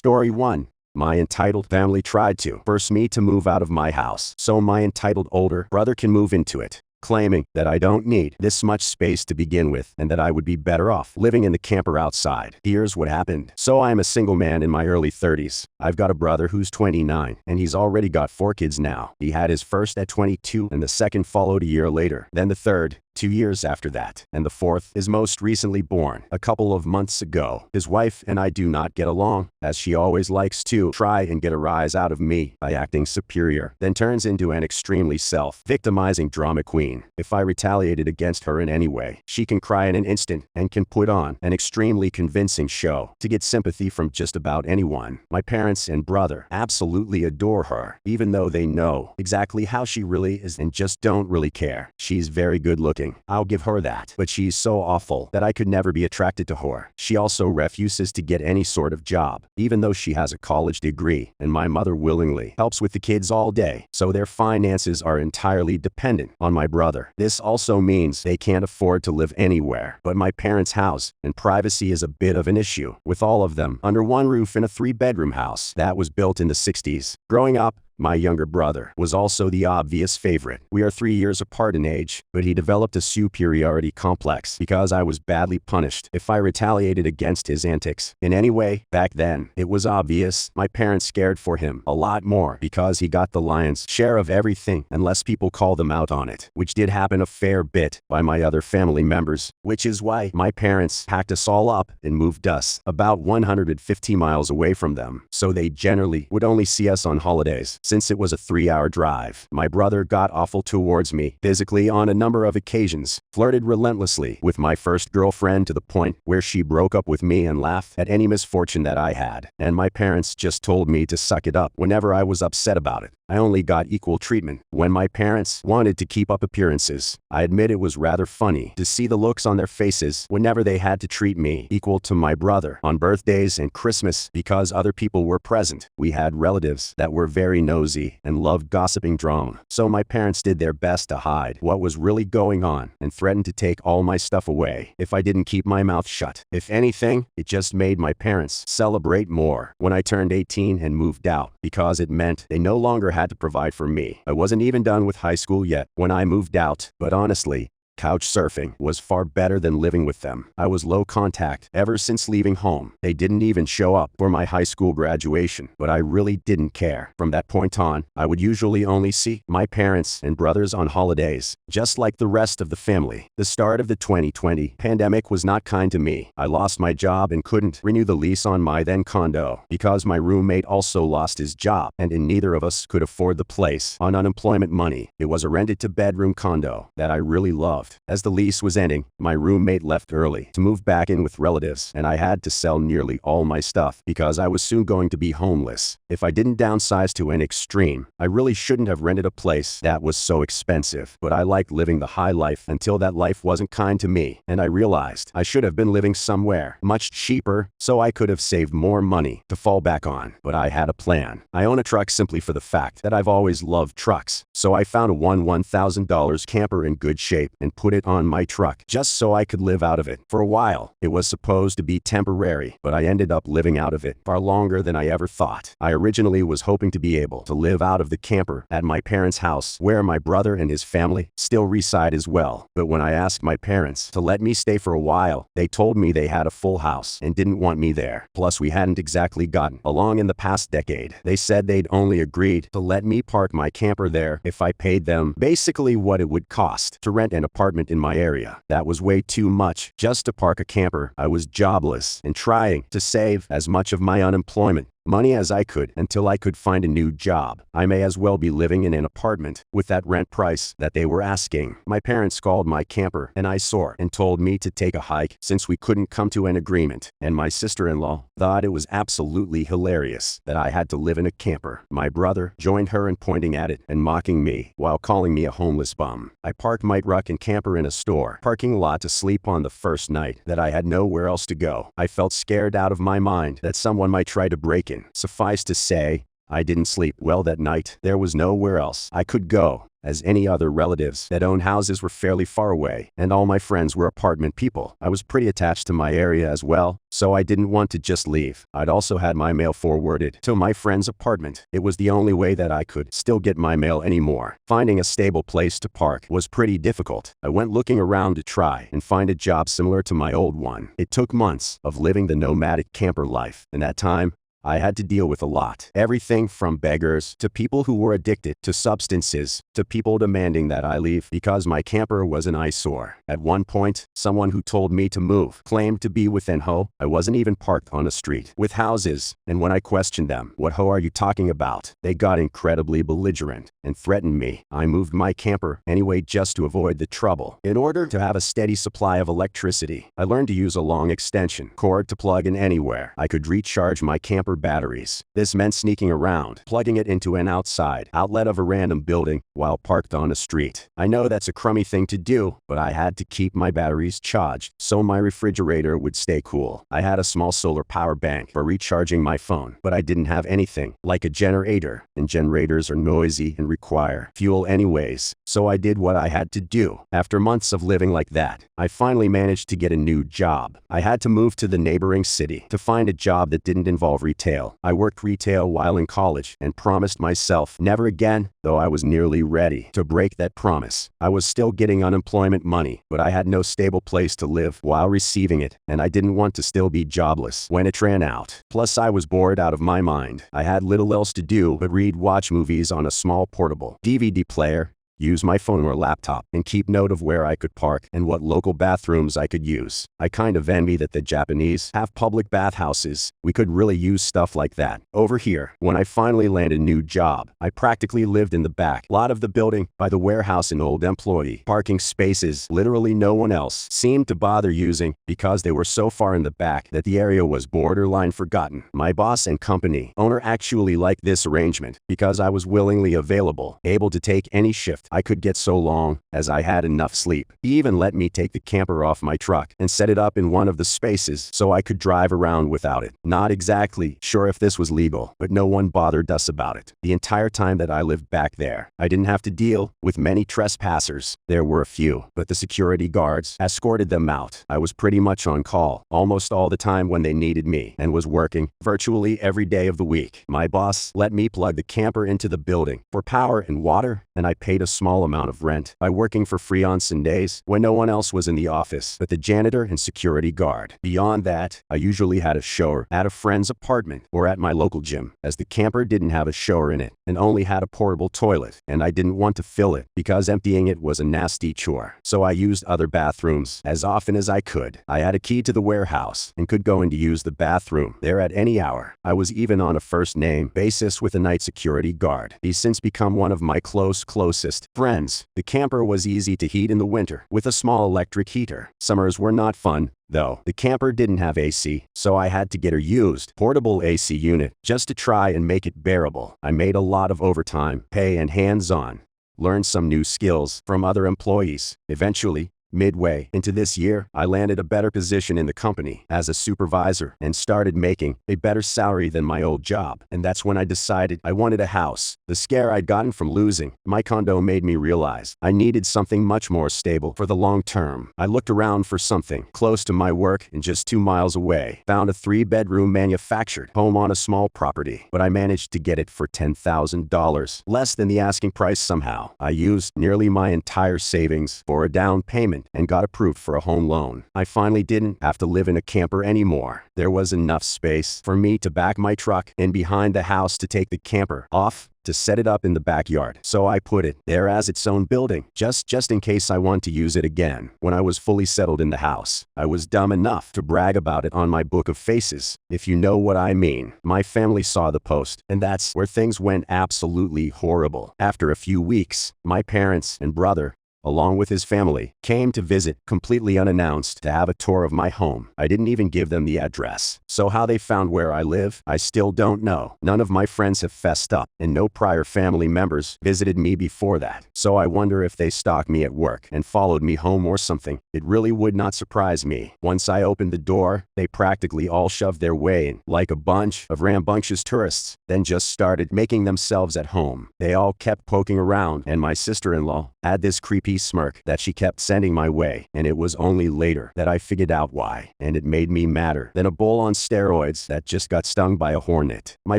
Story 1. My entitled family tried to force me to move out of my house so my entitled older brother can move into it, claiming that I don't need this much space to begin with and that I would be better off living in the camper outside. Here's what happened. So I'm a single man in my early 30s. I've got a brother who's 29, and he's already got 4 kids now. He had his first at 22, and the second followed a year later, then the third 2 years after that, and the fourth is most recently born a couple of months ago. His wife and I do not get along, as she always likes to try and get a rise out of me by acting superior, then turns into an extremely self-victimizing drama queen. If I retaliated against her in any way, she can cry in an instant and can put on an extremely convincing show to get sympathy from just about anyone. My parents and brother absolutely adore her, even though they know exactly how she really is and just don't really care. She's very good looking, I'll give her that, but she's so awful that I could never be attracted to her. She also refuses to get any sort of job, even though she has a college degree, and my mother willingly helps with the kids all day, so their finances are entirely dependent on my brother. This also means they can't afford to live anywhere but my parents' house, and privacy is a bit of an issue, with all of them under one roof in a 3-bedroom house that was built in the 60s. Growing up, my younger brother was also the obvious favorite. We are 3 years apart in age, but he developed a superiority complex because I was badly punished if I retaliated against his antics in any way. Back then, it was obvious my parents scared for him a lot more because he got the lion's share of everything unless people called them out on it, which did happen a fair bit by my other family members, which is why my parents packed us all up and moved us about 150 miles away from them, so they generally would only see us on holidays. Since it was a 3-hour drive, my brother got awful towards me physically on a number of occasions, flirted relentlessly with my first girlfriend to the point where she broke up with me and laughed at any misfortune that I had, and my parents just told me to suck it up whenever I was upset about it. I only got equal treatment when my parents wanted to keep up appearances. I admit it was rather funny to see the looks on their faces whenever they had to treat me equal to my brother on birthdays and Christmas because other people were present. We had relatives that were very nosy and loved gossiping drama, so my parents did their best to hide what was really going on and threatened to take all my stuff away if I didn't keep my mouth shut. If anything, it just made my parents celebrate more when I turned 18 and moved out because it meant they no longer had to provide for me. I wasn't even done with high school yet when I moved out, but honestly, couch surfing was far better than living with them. I was low contact ever since leaving home. They didn't even show up for my high school graduation, but I really didn't care. From that point on, I would usually only see my parents and brothers on holidays, just like the rest of the family. The start of the 2020 pandemic was not kind to me. I lost my job and couldn't renew the lease on my then condo because my roommate also lost his job, and neither of us could afford the place on unemployment money. It was a rented-to-bedroom condo that I really loved. As the lease was ending, my roommate left early to move back in with relatives, and I had to sell nearly all my stuff because I was soon going to be homeless. If I didn't downsize to an extreme, I really shouldn't have rented a place that was so expensive, but I liked living the high life until that life wasn't kind to me, and I realized I should have been living somewhere much cheaper so I could have saved more money to fall back on. But I had a plan. I own a truck simply for the fact that I've always loved trucks, so I found a $1,000 camper in good shape and put it on my truck just so I could live out of it. For a while, it was supposed to be temporary, but I ended up living out of it far longer than I ever thought. I originally was hoping to be able to live out of the camper at my parents' house, where my brother and his family still reside as well. But when I asked my parents to let me stay for a while, they told me they had a full house and didn't want me there. Plus, we hadn't exactly gotten along in the past decade. They said they'd only agreed to let me park my camper there if I paid them basically what it would cost to rent an apartment in my area. That was way too much just to park a camper. I was jobless and trying to save as much of my unemployment money as I could until I could find a new job. I may as well be living in an apartment with that rent price that they were asking. My parents called my camper an eyesore and told me to take a hike since we couldn't come to an agreement, and my sister-in-law thought it was absolutely hilarious that I had to live in a camper. My brother joined her in pointing at it and mocking me while calling me a homeless bum. I parked my truck and camper in a store parking lot to sleep on the first night that I had nowhere else to go. I felt scared out of my mind that someone might try to break in. Suffice to say, I didn't sleep well that night. There was nowhere else I could go, as any other relatives that owned houses were fairly far away, and all my friends were apartment people. I was pretty attached to my area as well, so I didn't want to just leave. I'd also had my mail forwarded to my friend's apartment. It was the only way that I could still get my mail anymore. Finding a stable place to park was pretty difficult. I went looking around to try and find a job similar to my old one. It took months of living the nomadic camper life, and that time, I had to deal with a lot. Everything from beggars to people who were addicted to substances to people demanding that I leave because my camper was an eyesore. At one point, someone who told me to move claimed to be within Ho. I wasn't even parked on a street with houses, and when I questioned them, "What Ho are you talking about?" they got incredibly belligerent and threatened me. I moved my camper anyway just to avoid the trouble. In order to have a steady supply of electricity, I learned to use a long extension cord to plug in anywhere. I could recharge my camper batteries. This meant sneaking around, plugging it into an outside outlet of a random building while parked on a street. I know that's a crummy thing to do, but I had to keep my batteries charged so my refrigerator would stay cool. I had a small solar power bank for recharging my phone, but I didn't have anything like a generator, and generators are noisy and require fuel anyways, so I did what I had to do. After months of living like that, I finally managed to get a new job. I had to move to the neighboring city to find a job that didn't involve retail. I worked retail while in college and promised myself never again, though I was nearly ready to break that promise. I was still getting unemployment money, but I had no stable place to live while receiving it, and I didn't want to still be jobless when it ran out. Plus, I was bored out of my mind. I had little else to do but watch movies on a small portable DVD player, use my phone or laptop, and keep note of where I could park and what local bathrooms I could use. I kind of envy that the Japanese have public bathhouses. We could really use stuff like that over here. When I finally landed a new job, I practically lived in the back lot of the building by the warehouse in old employee parking spaces literally no one else seemed to bother using because they were so far in the back that the area was borderline forgotten. My boss and company owner actually liked this arrangement because I was willingly available, able to take any shift I could get so long as I had enough sleep. He even let me take the camper off my truck and set it up in one of the spaces so I could drive around without it. Not exactly sure if this was legal, but no one bothered us about it. The entire time that I lived back there, I didn't have to deal with many trespassers. There were a few, but the security guards escorted them out. I was pretty much on call almost all the time when they needed me and was working virtually every day of the week. My boss let me plug the camper into the building for power and water, and I paid a small amount of rent by working for free on Sundays when no one else was in the office but the janitor and security guard. Beyond that, I usually had a shower at a friend's apartment or at my local gym, as the camper didn't have a shower in it and only had a portable toilet, and I didn't want to fill it because emptying it was a nasty chore. So I used other bathrooms as often as I could. I had a key to the warehouse and could go in to use the bathroom there at any hour. I was even on a first-name basis with a night security guard. He's since become one of my closest friends. The camper was easy to heat in the winter with a small electric heater. Summers were not fun, though. The camper didn't have AC, so I had to get a used portable AC unit just to try and make it bearable. I made a lot of overtime pay and hands-on, learned some new skills from other employees. Eventually, midway into this year, I landed a better position in the company as a supervisor and started making a better salary than my old job. And that's when I decided I wanted a house. The scare I'd gotten from losing my condo made me realize I needed something much more stable for the long term. I looked around for something close to my work and just 2 miles away. Found a 3-bedroom manufactured home on a small property, but I managed to get it for $10,000, less than the asking price somehow. I used nearly my entire savings for a down payment and got approved for a home loan. I finally didn't have to live in a camper anymore. There was enough space for me to back my truck in behind the house to take the camper off to set it up in the backyard. So I put it there as its own building, just in case I want to use it again. When I was fully settled in the house, I was dumb enough to brag about it on my book of faces, if you know what I mean. My family saw the post, and that's where things went absolutely horrible. After a few weeks, my parents and brother along with his family, came to visit, completely unannounced, to have a tour of my home. I didn't even give them the address. So how they found where I live, I still don't know. None of my friends have fessed up, and no prior family members visited me before that. So I wonder if they stalked me at work and followed me home or something. It really would not surprise me. Once I opened the door, they practically all shoved their way in, like a bunch of rambunctious tourists, then just started making themselves at home. They all kept poking around, and my sister-in-law had this creepy smirk that she kept sending my way, and it was only later that I figured out why, and it made me madder than a bull on steroids that just got stung by a hornet. My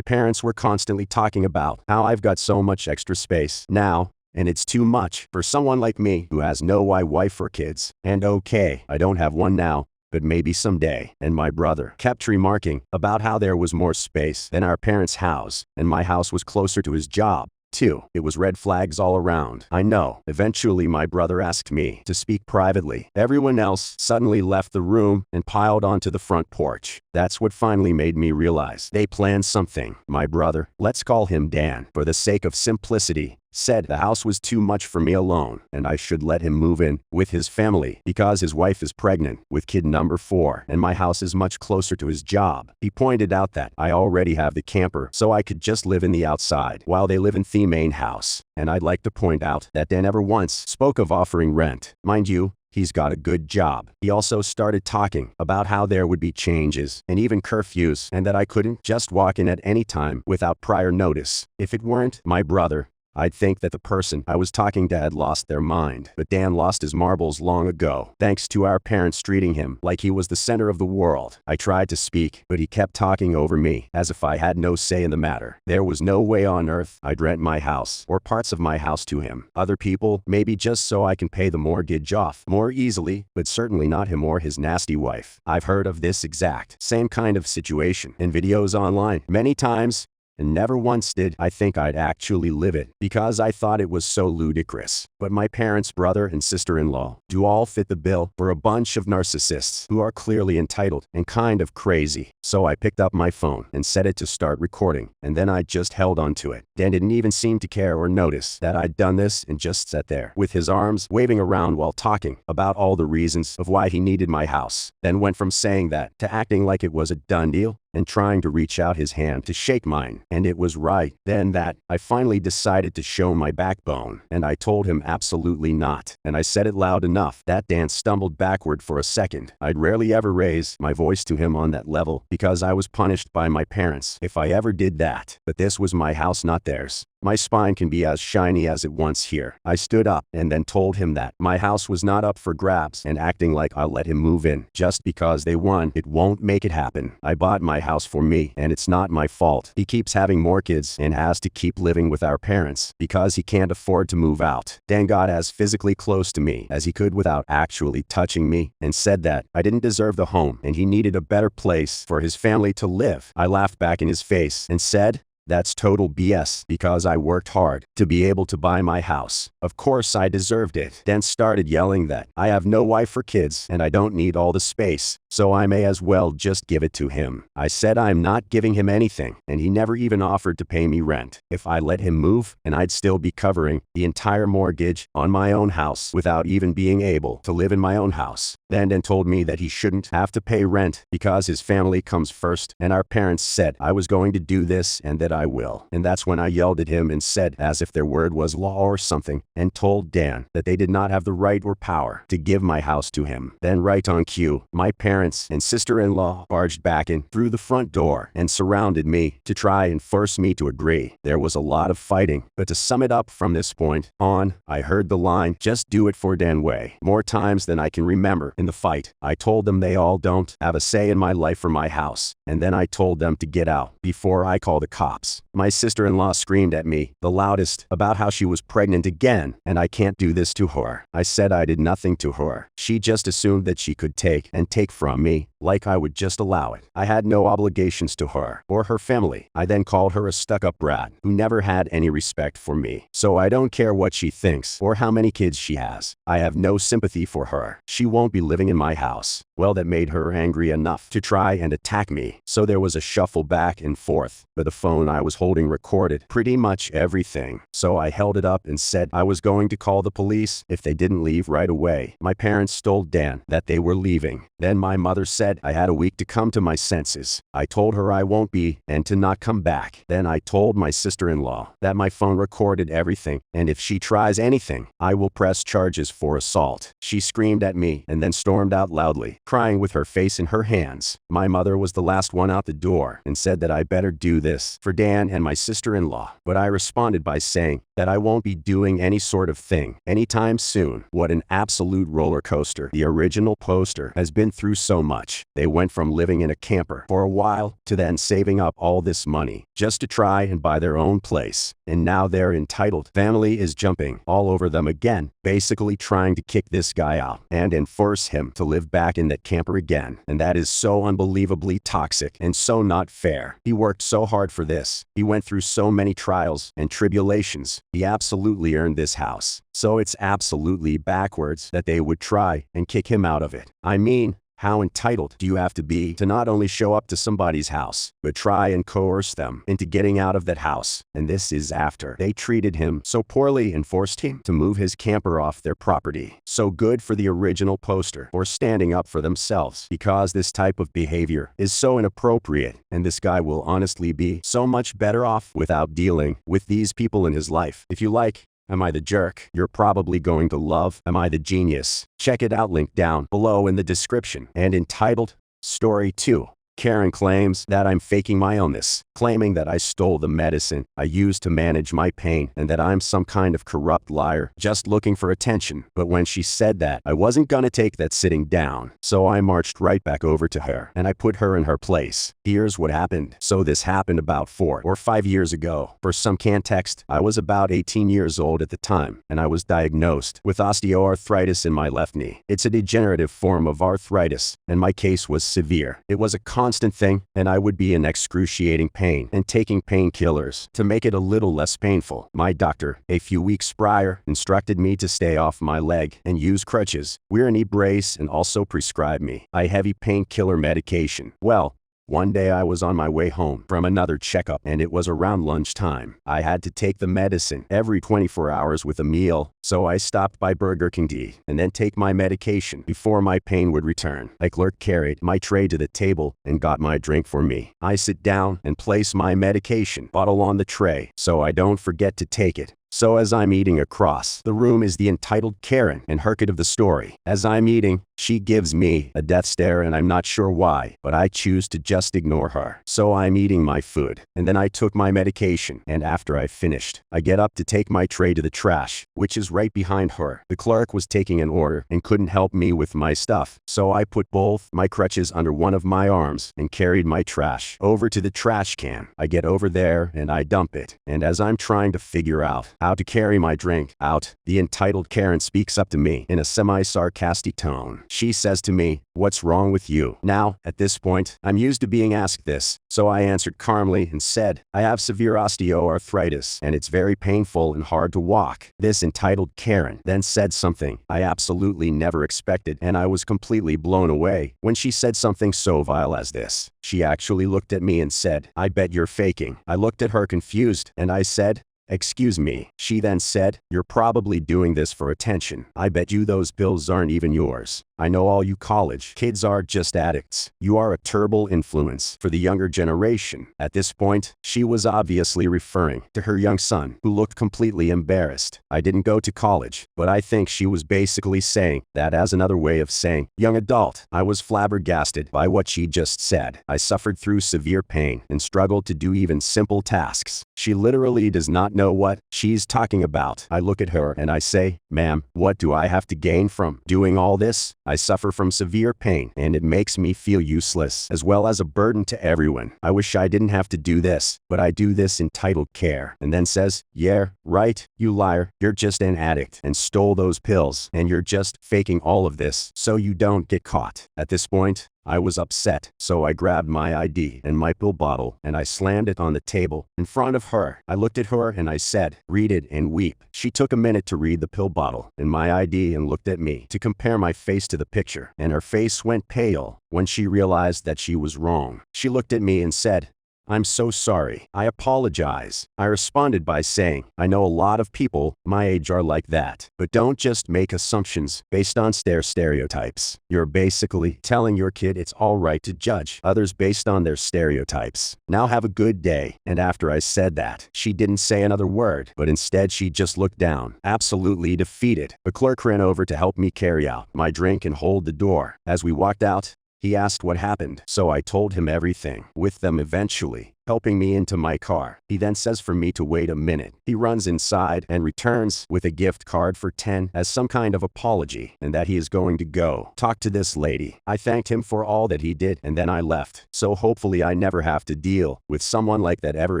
parents were constantly talking about how I've got so much extra space now, and it's too much for someone like me who has no wife or kids. And okay, I don't have one now, but maybe someday. And my brother kept remarking about how there was more space than our parents' house, and my house was closer to his job, too. It was red flags all around. I know. Eventually, my brother asked me to speak privately. Everyone else suddenly left the room and piled onto the front porch. That's what finally made me realize they planned something. My brother, let's call him Dan, for the sake of simplicity, said the house was too much for me alone, and I should let him move in with his family because his wife is pregnant with kid number 4, and my house is much closer to his job. He pointed out that I already have the camper, so I could just live in the outside while they live in the main house. And I'd like to point out that Dan never once spoke of offering rent. Mind you, he's got a good job. He also started talking about how there would be changes and even curfews, and that I couldn't just walk in at any time without prior notice. If it weren't my brother, I'd think that the person I was talking to had lost their mind. But Dan lost his marbles long ago, thanks to our parents treating him like he was the center of the world. I tried to speak, but he kept talking over me, as if I had no say in the matter. There was no way on earth I'd rent my house, or parts of my house, to him. Other people, maybe just so I can pay the mortgage off more easily, but certainly not him or his nasty wife. I've heard of this exact same kind of situation in videos online many times, and never once did I think I'd actually live it, because I thought it was so ludicrous. But my parents, brother, and sister-in-law do all fit the bill for a bunch of narcissists who are clearly entitled and kind of crazy. So I picked up my phone and set it to start recording, and then I just held onto it. Dan didn't even seem to care or notice that I'd done this, and just sat there with his arms waving around while talking about all the reasons of why he needed my house. Then went from saying that to acting like it was a done deal, and trying to reach out his hand to shake mine. And it was right then that I finally decided to show my backbone, and I told him absolutely not. And I said it loud enough that Dan stumbled backward for a second. I'd rarely ever raise my voice to him on that level, because I was punished by my parents if I ever did that. But this was my house, not theirs. My spine can be as shiny as it wants here. I stood up and then told him that my house was not up for grabs, and acting like I'll let him move in just because they won, it won't make it happen. I bought my house for me, and it's not my fault. He keeps having more kids and has to keep living with our parents because he can't afford to move out. Dan got as physically close to me as he could without actually touching me, and said that I didn't deserve the home and he needed a better place for his family to live. I laughed back in his face and said, "That's total BS, because I worked hard to be able to buy my house. Of course I deserved it." Dan started yelling that I have no wife or kids and I don't need all the space, so I may as well just give it to him. I said I'm not giving him anything, and he never even offered to pay me rent if I let him move, and I'd still be covering the entire mortgage on my own house without even being able to live in my own house. Then Dan told me that he shouldn't have to pay rent because his family comes first, and our parents said I was going to do this and that I will. And that's when I yelled at him and said, as if their word was law or something, and told Dan that they did not have the right or power to give my house to him. Then right on cue, my parents and sister-in-law barged back in through the front door and surrounded me to try and force me to agree. There was a lot of fighting, but to sum it up, from this point on, I heard the line, "Just do it for Dan way," more times than I can remember in the fight. I told them they all don't have a say in my life or my house, and then I told them to get out before I call the cops. My sister-in-law screamed at me the loudest about how she was pregnant again, and I can't do this to her. I said I did nothing to her. She just assumed that she could take from me like I would just allow it. I had no obligations to her or her family. I then called her a stuck-up brat who never had any respect for me. So I don't care what she thinks or how many kids she has. I have no sympathy for her. She won't be living in my house. Well, that made her angry enough to try and attack me. So there was a shuffle back and forth, but the phone I was holding recorded pretty much everything. So I held it up and said I was going to call the police if they didn't leave right away. My parents told Dan that they were leaving. Then my mother said I had a week to come to my senses. I told her I won't be and to not come back. Then I told my sister-in-law that my phone recorded everything, and if she tries anything, I will press charges for assault. She screamed at me and then stormed out loudly, crying with her face in her hands. My mother was the last one out the door and said that I better do this for Dan and my sister-in-law. But I responded by saying that I won't be doing any sort of thing anytime soon. What an absolute roller coaster. The original poster has been through so much. They went from living in a camper for a while to then saving up all this money just to try and buy their own place. And now their entitled family is jumping all over them again, basically trying to kick this guy out and force him to live back in that camper again. And that is so unbelievably toxic and so not fair. He worked so hard for this. He went through so many trials and tribulations. He absolutely earned this house. So it's absolutely backwards that they would try and kick him out of it. I mean, how entitled do you have to be to not only show up to somebody's house, but try and coerce them into getting out of that house? And this is after they treated him so poorly and forced him to move his camper off their property. So good for the original poster for standing up for themselves, because this type of behavior is so inappropriate, and this guy will honestly be so much better off without dealing with these people in his life. If you like Am I the Jerk, you're probably going to love Am I the Genius. Check it out, link down below in the description. And entitled, Story 2. Karen claims that I'm faking my illness, claiming that I stole the medicine I used to manage my pain and that I'm some kind of corrupt liar just looking for attention. But when she said that, I wasn't gonna take that sitting down. So I marched right back over to her and I put her in her place. Here's what happened. So this happened about 4 or 5 years ago. For some context, I was about 18 years old at the time and I was diagnosed with osteoarthritis in my left knee. It's a degenerative form of arthritis and my case was severe. It was a constant thing, and I would be in excruciating pain and taking painkillers to make it a little less painful. My doctor, a few weeks prior, instructed me to stay off my leg and use crutches, wear a knee brace, and also prescribed me a heavy painkiller medication. Well, one day I was on my way home from another checkup and it was around lunchtime. I had to take the medicine every 24 hours with a meal, so I stopped by Burger King to eat and then take my medication before my pain would return. A clerk carried my tray to the table and got my drink for me. I sit down and place my medication bottle on the tray so I don't forget to take it. So as I'm eating across the room is the entitled Karen and her kid of the story. As I'm eating, she gives me a death stare and I'm not sure why, but I choose to just ignore her. So I'm eating my food, and then I took my medication, and after I finished, I get up to take my tray to the trash, which is right behind her. The clerk was taking an order and couldn't help me with my stuff, so I put both my crutches under one of my arms and carried my trash over to the trash can. I get over there and I dump it, and as I'm trying to figure out how to carry my drink out, the entitled Karen speaks up to me in a semi-sarcastic tone. She says to me, "What's wrong with you?" Now, at this point, I'm used to being asked this, so I answered calmly and said, "I have severe osteoarthritis, and it's very painful and hard to walk." This entitled Karen then said something I absolutely never expected, and I was completely blown away when she said something so vile as this. She actually looked at me and said, "I bet you're faking." I looked at her confused, and I said, "Excuse me." She then said, "You're probably doing this for attention. I bet you those pills aren't even yours. I know all you college kids are just addicts. You are a terrible influence for the younger generation." At this point, she was obviously referring to her young son, who looked completely embarrassed. I didn't go to college, but I think she was basically saying that as another way of saying young adult. I was flabbergasted by what she just said. I suffered through severe pain and struggled to do even simple tasks. She literally does not know what she's talking about. I look at her and I say, "Ma'am, what do I have to gain from doing all this? I suffer from severe pain, and it makes me feel useless, as well as a burden to everyone. I wish I didn't have to do this, but I do this entitled care." And then says, "Yeah, right, you liar. You're just an addict and stole those pills, and you're just faking all of this so you don't get caught." At this point, I was upset, so I grabbed my ID and my pill bottle and I slammed it on the table in front of her. I looked at her and I said, "Read it and weep." She took a minute to read the pill bottle and my ID and looked at me to compare my face to the picture, and her face went pale when she realized that she was wrong. She looked at me and said, "I'm so sorry. I apologize." I responded by saying, "I know a lot of people my age are like that, but don't just make assumptions based on stereotypes. You're basically telling your kid it's all right to judge others based on their stereotypes. Now have a good day." And after I said that, she didn't say another word, but instead she just looked down, absolutely defeated. The clerk ran over to help me carry out my drink and hold the door. As we walked out, he asked what happened, so I told him everything, with them eventually helping me into my car. He then says for me to wait a minute. He runs inside and returns with a gift card for 10 as some kind of apology, and that he is going to go talk to this lady. I thanked him for all that he did, and then I left. So hopefully I never have to deal with someone like that ever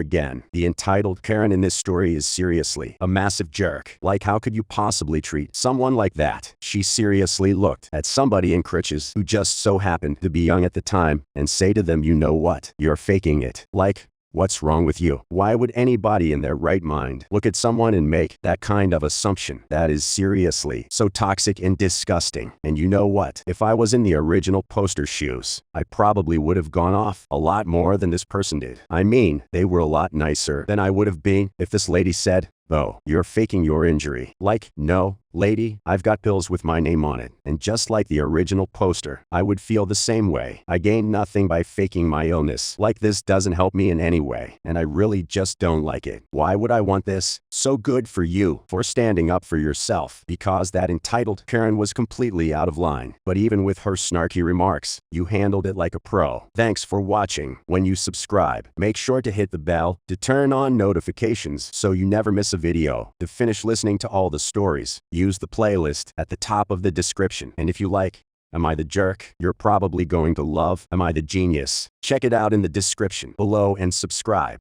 again. The entitled Karen in this story is seriously a massive jerk. Like, how could you possibly treat someone like that? She seriously looked at somebody in crutches who just so happened to be young at the time and say to them, "You know what? You're faking it." Like, what's wrong with you? Why would anybody in their right mind look at someone and make that kind of assumption? That is seriously so toxic and disgusting. And you know what? If I was in the original poster's shoes, I probably would have gone off a lot more than this person did. I mean, they were a lot nicer than I would have been if this lady said, "Oh, you're faking your injury." Like, no, lady, I've got pills with my name on it. And just like the original poster, I would feel the same way. I gain nothing by faking my illness. Like, this doesn't help me in any way, and I really just don't like it. Why would I want this? So good for you for standing up for yourself, because that entitled Karen was completely out of line. But even with her snarky remarks, you handled it like a pro. Thanks for watching. When you subscribe, make sure to hit the bell to turn on notifications so you never miss a video. To finish listening to all the stories, use the playlist at the top of the description. And if you like Am I the Jerk, you're probably going to love Am I the Genius. Check it out in the description below and subscribe.